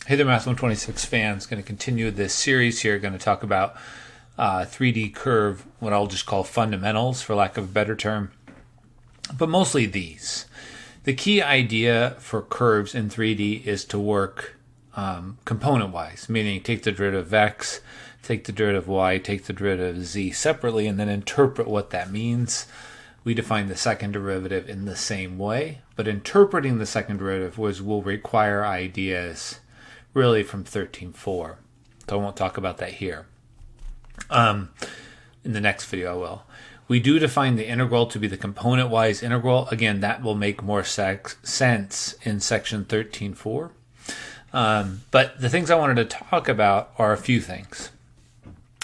Hey there, Math 126 fans. Going to continue this series here. Going to talk about 3D curve, what I'll just call fundamentals, for lack of a better term. But mostly these. The key idea for curves in 3D is to work component-wise, meaning take the derivative of x, take the derivative of y, take the derivative of z separately, and then interpret what that means. We define the second derivative in the same way, but interpreting the second derivative will require ideas really from 13.4. So I won't talk about that here. In the next video I will. We do define the integral to be the component-wise integral. Again, that will make more sense in section 13.4. But the things I wanted to talk about are a few things.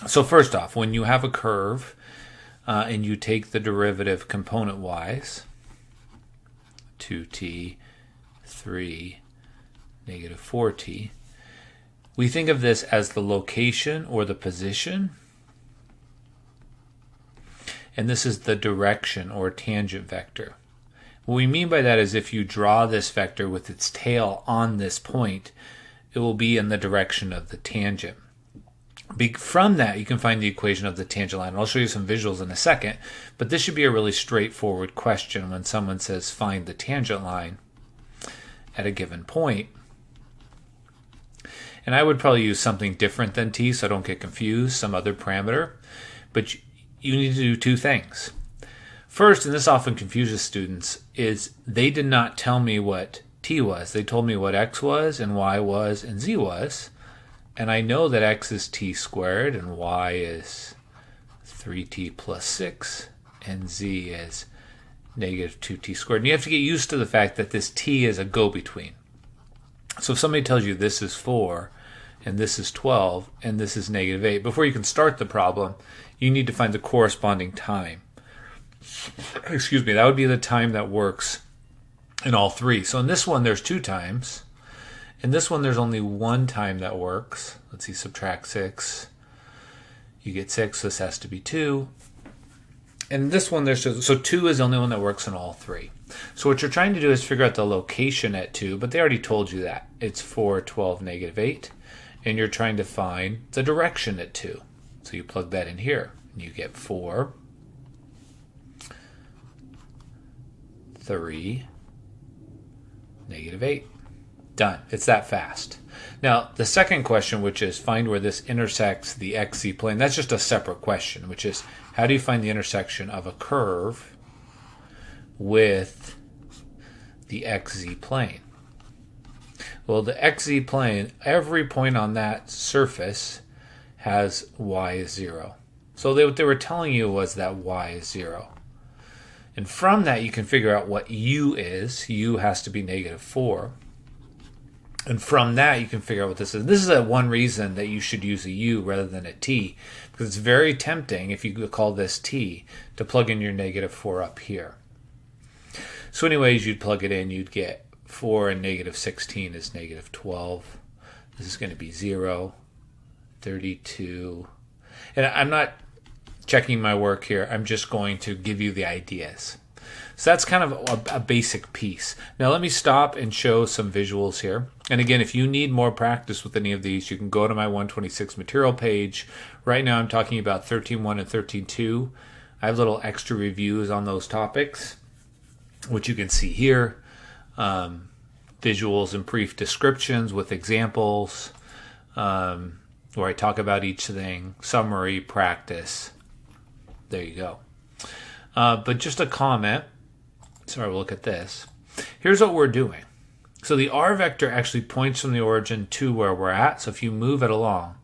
So first off, when you have a curve and you take the derivative component-wise, 2t, 3, negative 4t, we think of this as the location or the position, and this is the direction or tangent vector. What we mean by that is if you draw this vector with its tail on this point, it will be in the direction of the tangent. From that, you can find the equation of the tangent line. I'll show you some visuals in a second, but this should be a really straightforward question when someone says find the tangent line at a given point. And I would probably use something different than t so I don't get confused, some other parameter. But you need to do two things. First, and this often confuses students, is they did not tell me what t was. They told me what x was and y was and z was. And I know that x is t squared and y is 3t plus 6 and z is negative 2t squared. And you have to get used to the fact that this t is a go-between. So if somebody tells you this is 4 and this is 12 and this is negative 8, before you can start the problem, you need to find the corresponding time. Excuse me, that would be the time that works in all three. So in this one, there's 2 times. In this one, there's only 1 time that works. Let's see, subtract 6. You get 6, this has to be 2. And this one, so 2 is the only one that works in all 3. So what you're trying to do is figure out the location at 2, but they already told you that. It's 4, 12, negative 8. And you're trying to find the direction at 2. So you plug that in here, and you get 4, 3, negative 8. Done. It's that fast. Now, the second question, which is find where this intersects the xz plane, that's just a separate question, which is how do you find the intersection of a curve with the xz plane? Well, the xz plane, every point on that surface has y is 0. So what they were telling you was that y is 0. And from that, you can figure out what u is. U has to be negative 4. And from that, you can figure out what this is. This is one reason that you should use a u rather than a t, because it's very tempting, if you call this t, to plug in your negative 4 up here. So anyways, you'd plug it in, you'd get 4 and negative 16 is negative 12. This is going to be 0, 32. And I'm not checking my work here. I'm just going to give you the ideas. So that's kind of a basic piece. Now let me stop and show some visuals here. And again, if you need more practice with any of these, you can go to my 126 material page. Right now I'm talking about 13.1 and 13.2. I have little extra reviews on those topics, which you can see here. Visuals and brief descriptions with examples, where I talk about each thing, summary, practice. There you go. But just a comment. Sorry, we'll look at this. Here's what we're doing. So the r vector actually points from the origin to where we're at. So if you move it along,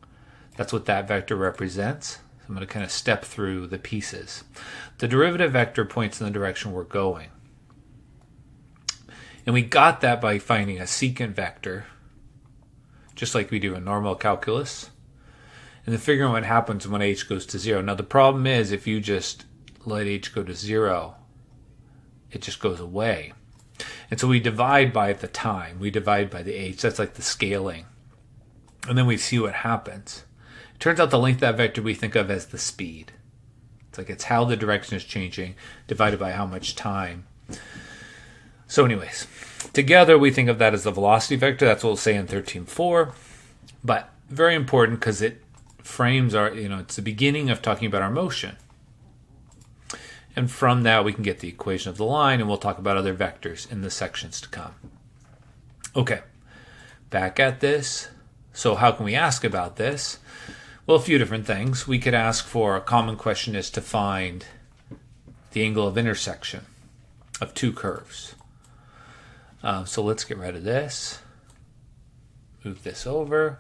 that's what that vector represents. So I'm going to kind of step through the pieces. The derivative vector points in the direction we're going. And we got that by finding a secant vector, just like we do in normal calculus, and then figuring what happens when h goes to 0. Now the problem is if you just let h go to 0, it just goes away. And so we divide by the time. We divide by the h. That's like the scaling. And then we see what happens. It turns out the length of that vector we think of as the speed. It's like it's how the direction is changing divided by how much time. So anyways, Together, we think of that as the velocity vector. That's what we'll say in 13.4. But very important because it frames our, it's the beginning of talking about our motion. And from that, we can get the equation of the line, and we'll talk about other vectors in the sections to come. Okay, back at this. So how can we ask about this? Well, a few different things. We could ask for, a common question is to find the angle of intersection of two curves. So let's get rid of this. Move this over.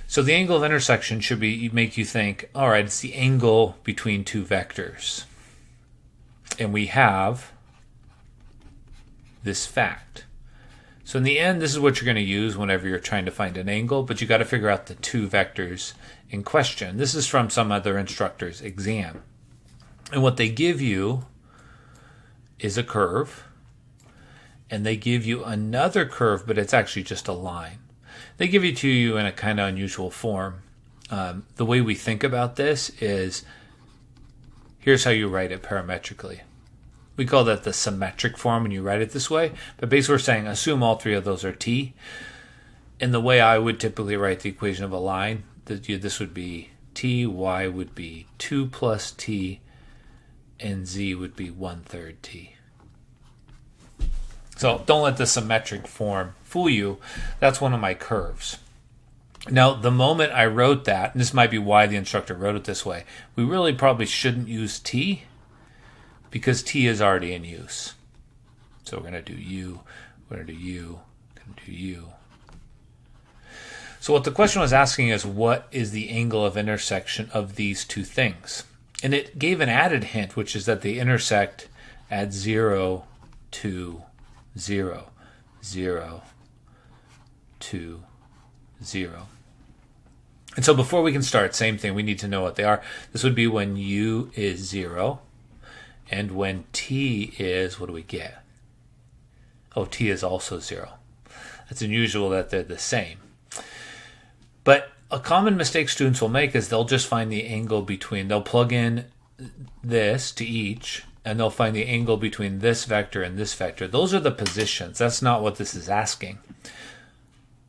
So the angle of intersection should make you think, all right, it's the angle between two vectors. And we have this fact. So in the end, this is what you're going to use whenever you're trying to find an angle, but you got to figure out the two vectors in question. This is from some other instructor's exam. And what they give you is a curve, and they give you another curve, but it's actually just a line. They give it to you in a kind of unusual form. The way we think about this is, here's how you write it parametrically. We call that the symmetric form when you write it this way. But basically we're saying assume all three of those are t. And the way I would typically write the equation of a line, this would be t, y would be 2 plus t, and z would be 1/3 t. So don't let the symmetric form fool you. That's one of my curves. Now, the moment I wrote that, and this might be why the instructor wrote it this way, we really probably shouldn't use t, because t is already in use. So we're going to do u, we're going to do u, we're going to do u. So what the question was asking is, what is the angle of intersection of these two things? And it gave an added hint, which is that they intersect at 0, 2, 0, 0, 2, 0. And so before we can start, same thing, we need to know what they are. This would be when u is 0. And when t is, what do we get? Oh, t is also 0. It's unusual that they're the same. But a common mistake students will make is they'll just find the angle between, they'll plug in this to each, and they'll find the angle between this vector and this vector. Those are the positions. That's not what this is asking.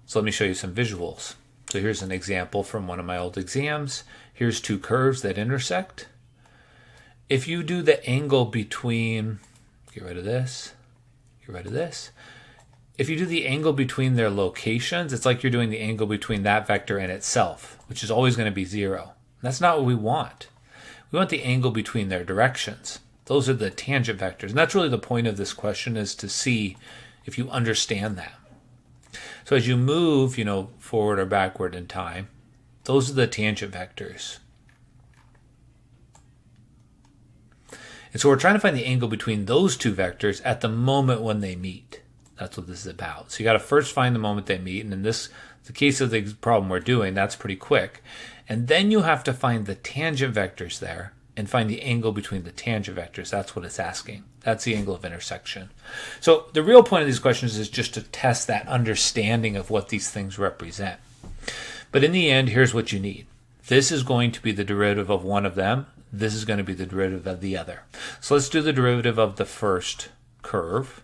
So let me show you some visuals. So here's an example from one of my old exams. Here's two curves that intersect. If you do the angle between, get rid of this, get rid of this. If you do the angle between their locations, it's like you're doing the angle between that vector and itself, which is always going to be 0. That's not what we want. We want the angle between their directions. Those are the tangent vectors. And that's really the point of this question, is to see if you understand that. So as you move, forward or backward in time, those are the tangent vectors. And so we're trying to find the angle between those two vectors at the moment when they meet. That's what this is about. So you got to first find the moment they meet. And in the case of the problem we're doing, that's pretty quick. And then you have to find the tangent vectors there and find the angle between the tangent vectors. That's what it's asking. That's the angle of intersection. So the real point of these questions is just to test that understanding of what these things represent. But in the end, here's what you need. This is going to be the derivative of one of them. This is going to be the derivative of the other. So let's do the derivative of the first curve.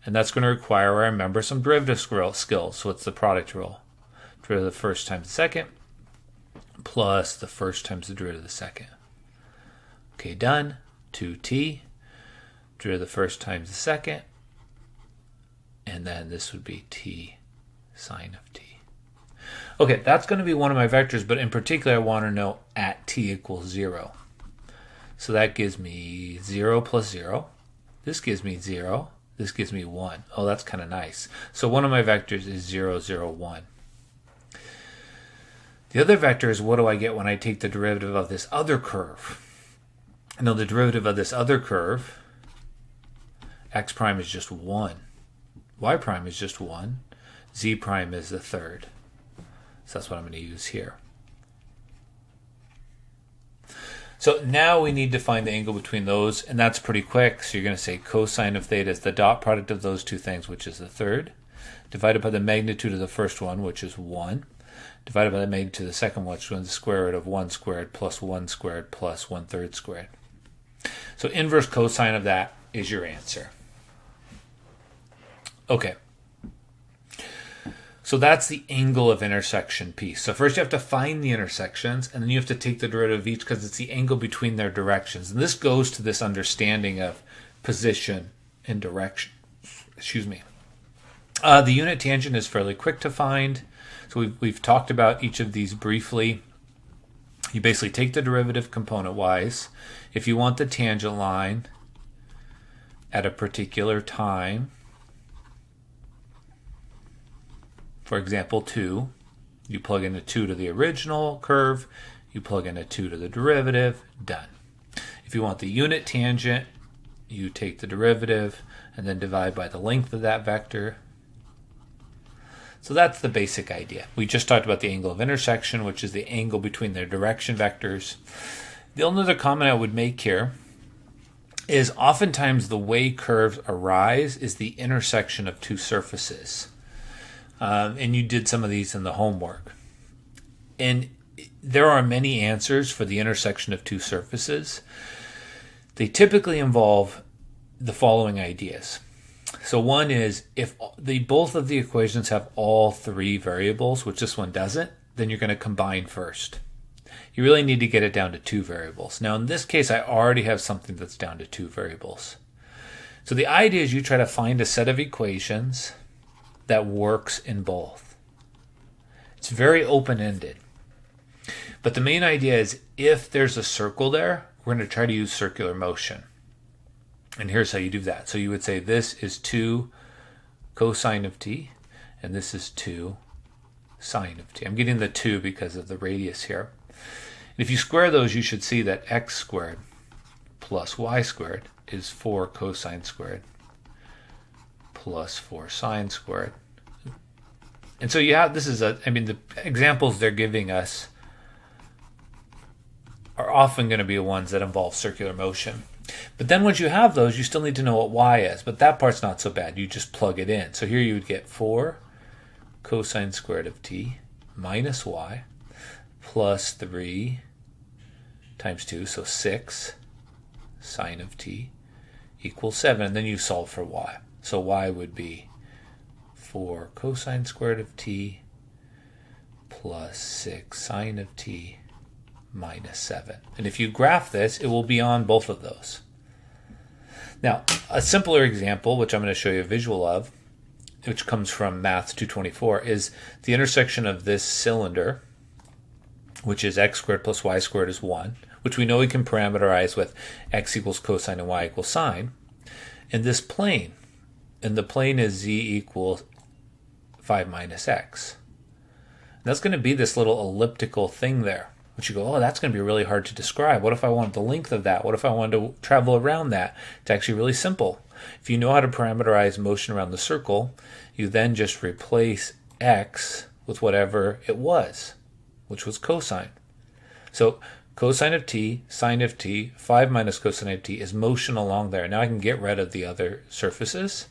And that's going to require, remember, some derivative skills. So it's the product rule. Derivative of the first times the second plus the first times the derivative of the second. Okay, done. 2t. Derivative of the first times the second. And then this would be t sine of t. Okay, that's going to be one of my vectors, but in particular I want to know at t equals 0. So that gives me 0 plus 0. This gives me 0. This gives me 1. Oh, that's kind of nice. So one of my vectors is 0, 0, 1. The other vector is, what do I get when I take the derivative of this other curve? Now the derivative of this other curve, x prime is just 1. Y prime is just 1. Z prime is the third. So that's what I'm going to use here. So now we need to find the angle between those, and that's pretty quick. So you're going to say cosine of theta is the dot product of those two things, which is the third, divided by the magnitude of the first one, which is 1, divided by the magnitude of the second one, which is the square root of 1 squared plus 1 squared plus 1/3 squared. So inverse cosine of that is your answer. Okay. So that's the angle of intersection piece. So first you have to find the intersections, and then you have to take the derivative of each because it's the angle between their directions. And this goes to this understanding of position and direction. Excuse me. The unit tangent is fairly quick to find. So we've talked about each of these briefly. You basically take the derivative component-wise. If you want the tangent line at a particular time, for example, 2, you plug in a 2 to the original curve, you plug in a 2 to the derivative, done. If you want the unit tangent, you take the derivative and then divide by the length of that vector. So that's the basic idea. We just talked about the angle of intersection, which is the angle between their direction vectors. The only other comment I would make here is oftentimes the way curves arise is the intersection of two surfaces. And you did some of these in the homework. And there are many answers for the intersection of two surfaces. They typically involve the following ideas. So one is if both of the equations have all three variables, which this one doesn't, then you're going to combine first. You really need to get it down to two variables. Now in this case, I already have something that's down to two variables. So the idea is you try to find a set of equations that works in both. It's very open-ended. But the main idea is if there's a circle there, we're going to try to use circular motion. And here's how you do that. So you would say this is 2 cosine of t, and this is 2 sine of t. I'm getting the 2 because of the radius here. And if you square those, you should see that x squared plus y squared is 4 cosine squared plus 4 sine squared. And so you have, the examples they're giving us are often going to be ones that involve circular motion. But then once you have those, you still need to know what y is, but that part's not so bad. You just plug it in. So here you would get 4 cosine squared of t minus y plus 3 times 2, so 6 sine of t equals 7, and then you solve for y. So y would be 4 cosine squared of t plus 6 sine of t minus 7. And if you graph this, it will be on both of those. Now, a simpler example, which I'm going to show you a visual of, which comes from Math 224, is the intersection of this cylinder, which is x squared plus y squared is 1, which we know we can parameterize with x equals cosine and y equals sine, and this plane. And the plane is z equals 5 minus x. And that's going to be this little elliptical thing there, which you go, oh, that's going to be really hard to describe. What if I wanted the length of that? What if I wanted to travel around that? It's actually really simple. If you know how to parameterize motion around the circle, you then just replace x with whatever it was, which was cosine. So cosine of t, sine of t, 5 minus cosine of t is motion along there. Now I can get rid of the other surfaces,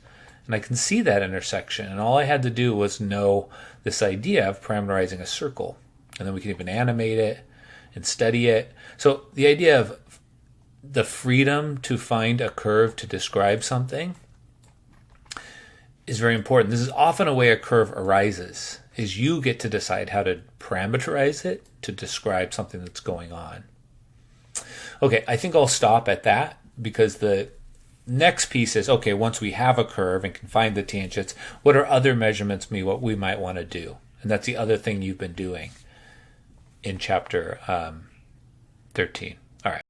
and I can see that intersection. And all I had to do was know this idea of parameterizing a circle. And then we can even animate it and study it. So the idea of the freedom to find a curve to describe something is very important. This is often a way a curve arises, is you get to decide how to parameterize it to describe something that's going on. Okay, I think I'll stop at that because the next piece is, okay, once we have a curve and can find the tangents, what are other measurements what we might want to do? And that's the other thing you've been doing in chapter 13.